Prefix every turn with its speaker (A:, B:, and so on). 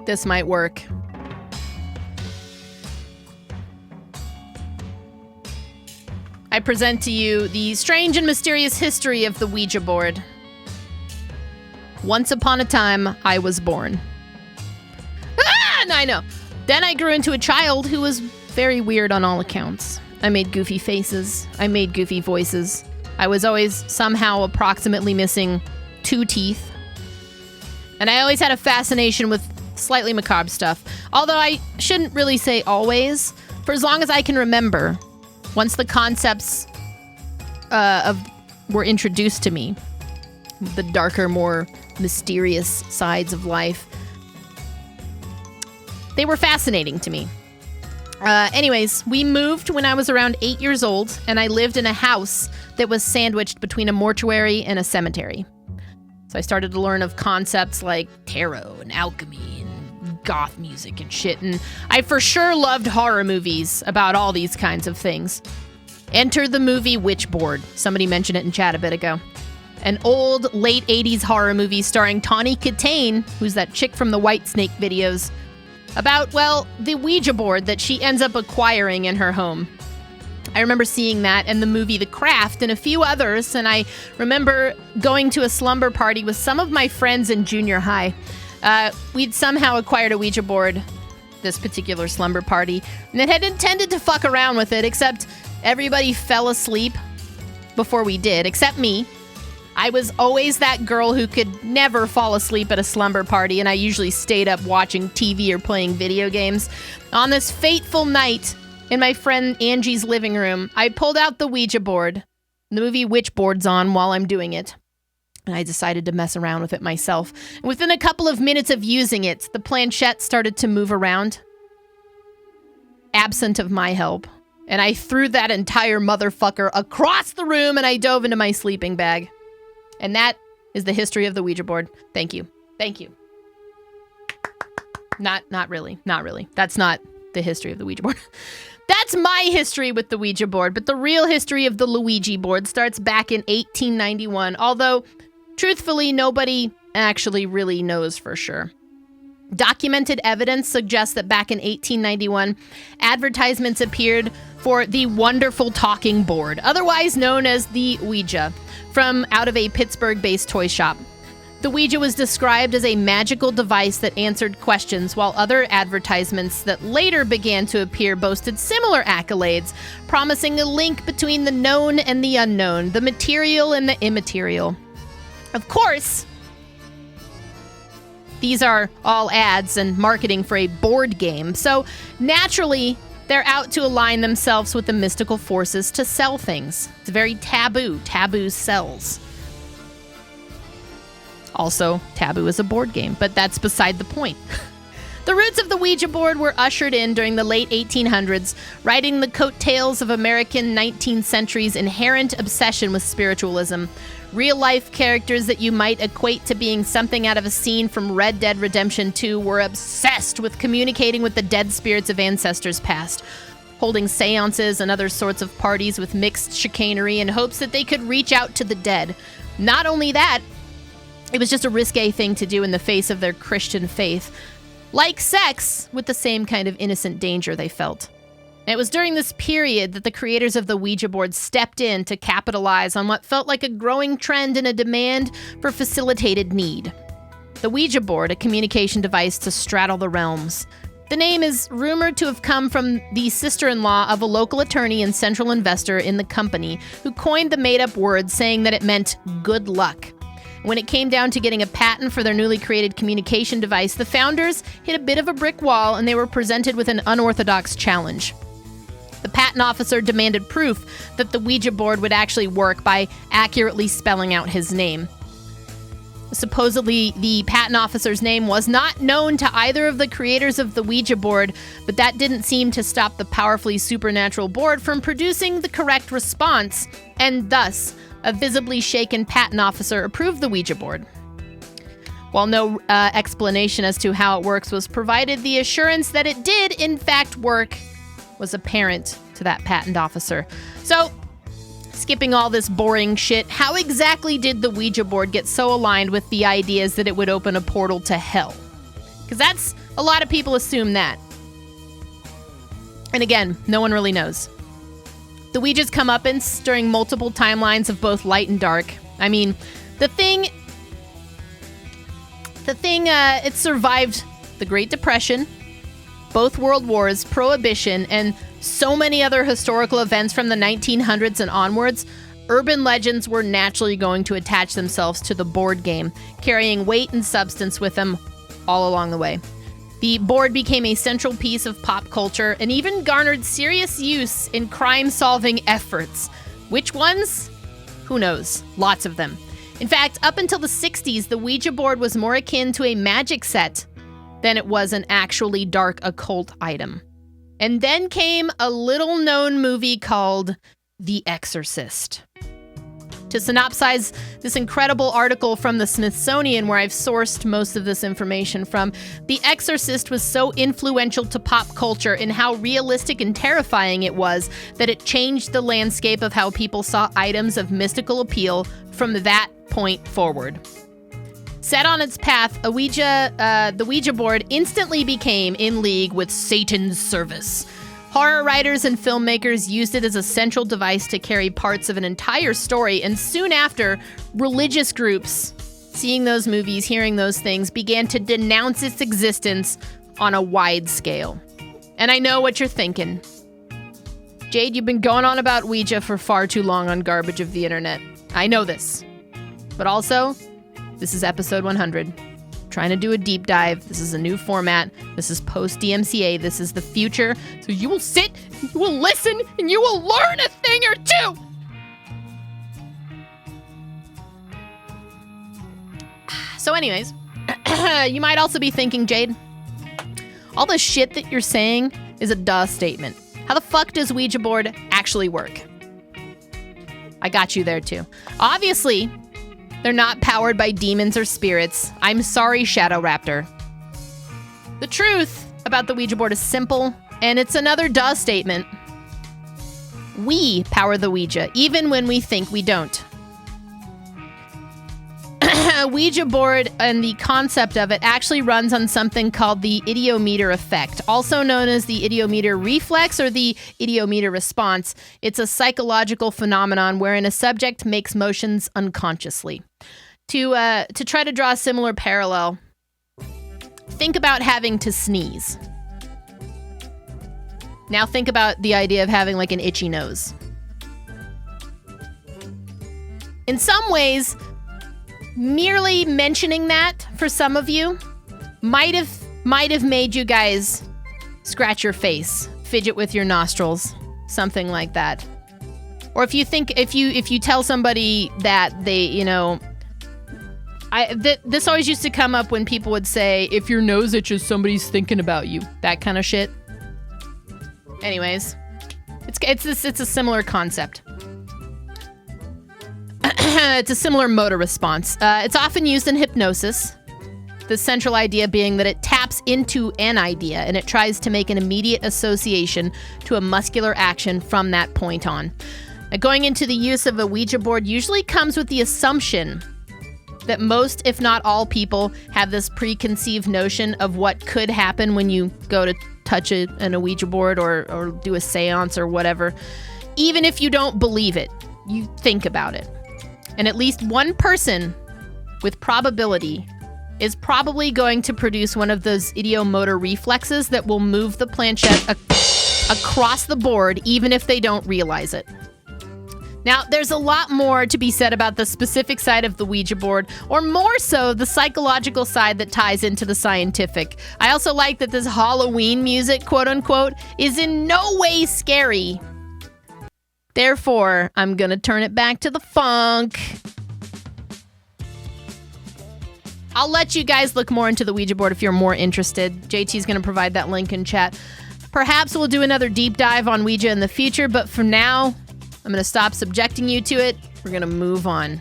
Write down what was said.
A: this might work. I present to you the strange and mysterious history of the Ouija board. Once upon a time, I was born. I know. Then I grew into a child who was very weird on all accounts. I made goofy faces. I made goofy voices. I was always somehow approximately missing 2 teeth. And I always had a fascination with slightly macabre stuff. Although I shouldn't really say always. For as long as I can remember, once the concepts were introduced to me, the darker, more mysterious sides of life, they were fascinating to me. Anyways, we moved when I was around 8 years old, and I lived in a house that was sandwiched between a mortuary and a cemetery. So I started to learn of concepts like tarot and alchemy and goth music and shit, and I for sure loved horror movies about all these kinds of things. Enter the movie OUIJA Board. Somebody mentioned it in chat a bit ago. An old, late 80s horror movie starring Tawny Katane, who's that chick from the Whitesnake videos, about, well, the Ouija board that she ends up acquiring in her home. I remember seeing that and the movie The Craft and a few others, and I remember going to a slumber party with some of my friends in junior high. We'd somehow acquired a Ouija board, this particular slumber party, and it had intended to fuck around with it, except everybody fell asleep before we did, except me. I was always that girl who could never fall asleep at a slumber party, and I usually stayed up watching TV or playing video games. On this fateful night, in my friend Angie's living room, I pulled out the Ouija board. The movie OUIJA Board's on while I'm doing it. And I decided to mess around with it myself. And within a couple of minutes of using it, the planchette started to move around, absent of my help. And I threw that entire motherfucker across the room, and I dove into my sleeping bag. And that is the history of the Ouija board. Thank you. Thank you. Not really. Not really. That's not the history of the Ouija board. That's my history with the Ouija board, but the real history of the Luigi board starts back in 1891, although, truthfully, nobody actually really knows for sure. Documented evidence suggests that back in 1891, advertisements appeared for the wonderful talking board, otherwise known as the Ouija, from out of a Pittsburgh-based toy shop. The Ouija was described as a magical device that answered questions, while other advertisements that later began to appear boasted similar accolades, promising a link between the known and the unknown, the material and the immaterial. Of course, these are all ads and marketing for a board game, so naturally, they're out to align themselves with the mystical forces to sell things. It's very taboo. Taboo sells. Also, Taboo is a board game, but that's beside the point. The roots of the Ouija board were ushered in during the late 1800s, riding the coattails of American 19th century's inherent obsession with spiritualism. Real-life characters that you might equate to being something out of a scene from Red Dead Redemption 2 were obsessed with communicating with the dead spirits of ancestors past, holding seances and other sorts of parties with mixed chicanery in hopes that they could reach out to the dead. Not only that, it was just a risque thing to do in the face of their Christian faith. Like sex, with the same kind of innocent danger they felt. And it was during this period that the creators of the Ouija board stepped in to capitalize on what felt like a growing trend and a demand for facilitated need. The Ouija board, a communication device to straddle the realms. The name is rumored to have come from the sister-in-law of a local attorney and central investor in the company, who coined the made-up word, saying that it meant good luck. When it came down to getting a patent for their newly created communication device, the founders hit a bit of a brick wall, and they were presented with an unorthodox challenge. The patent officer demanded proof that the Ouija board would actually work by accurately spelling out his name. Supposedly, the patent officer's name was not known to either of the creators of the Ouija board, but that didn't seem to stop the powerfully supernatural board from producing the correct response, and thus, a visibly shaken patent officer approved the Ouija board. While no explanation as to how it works was provided, the assurance that it did, in fact, work was apparent to that patent officer. So, skipping all this boring shit, how exactly did the Ouija board get so aligned with the ideas that it would open a portal to hell? Because that's A lot of people assume that. And again, no one really knows. The Ouija's comeuppance during multiple timelines of both light and dark. I mean, the thing, it survived the Great Depression, both World Wars, Prohibition, and so many other historical events from the 1900s and onwards. Urban legends were naturally going to attach themselves to the board game, carrying weight and substance with them all along the way. The board became a central piece of pop culture and even garnered serious use in crime-solving efforts. Which ones? Who knows? Lots of them. In fact, up until the 60s, the Ouija board was more akin to a magic set than it was an actually dark occult item. And then came a little-known movie called The Exorcist. To synopsize this incredible article from the Smithsonian, where I've sourced most of this information from, The Exorcist was so influential to pop culture in how realistic and terrifying it was that it changed the landscape of how people saw items of mystical appeal from that point forward. Set on its path, the Ouija board instantly became in league with Satan's service. Horror writers and filmmakers used it as a central device to carry parts of an entire story, and soon after, religious groups, seeing those movies, hearing those things, began to denounce its existence on a wide scale. And I know what you're thinking. Jade, you've been going on about Ouija for far too long on Garbage of the Internet. I know this. But also, this is episode 100. Trying to do a deep dive. This is a new format. This is post-DMCA. This is the future. So you will sit, you will listen, and you will learn a thing or two! So anyways, you might also be thinking, Jade, all the shit that you're saying is a duh statement. How the fuck does Ouija board actually work? I got you there too. Obviously, they're not powered by demons or spirits. I'm sorry, Shadow Raptor. The truth about the Ouija board is simple, and it's another duh statement. We power the Ouija, even when we think we don't. Ouija board and the concept of it actually runs on something called the idiometer effect, also known as the idiometer reflex or the idiometer response. It's a psychological phenomenon wherein a subject makes motions unconsciously. To try to draw a similar parallel, think about having to sneeze. Now think about the idea of having like an itchy nose. In some ways, merely mentioning that for some of you might have made you guys scratch your face, fidget with your nostrils, something like that. Or if you tell somebody that they, you know, this always used to come up when people would say, if your nose itches, somebody's thinking about you, that kind of shit. Anyways, it's a similar concept. It's a similar motor response. It's often used in hypnosis, the central idea being that it taps into an idea and it tries to make an immediate association to a muscular action from that point on. Now, going into the use of a Ouija board usually comes with the assumption that most, if not all people, have this preconceived notion of what could happen when you go to touch an Ouija board or do a seance or whatever. Even if you don't believe it, you think about it. And at least one person with probability is probably going to produce one of those idiomotor reflexes that will move the planchette across the board, even if they don't realize it. Now, there's a lot more to be said about the specific side of the Ouija board, or more so, the psychological side that ties into the scientific. I also like that this Halloween music, quote unquote, is in no way scary. Therefore, I'm gonna turn it back to the funk. I'll let you guys look more into the Ouija board if you're more interested. JT's gonna provide that link in chat. Perhaps we'll do another deep dive on Ouija in the future, but for now, I'm gonna stop subjecting you to it. We're gonna move on.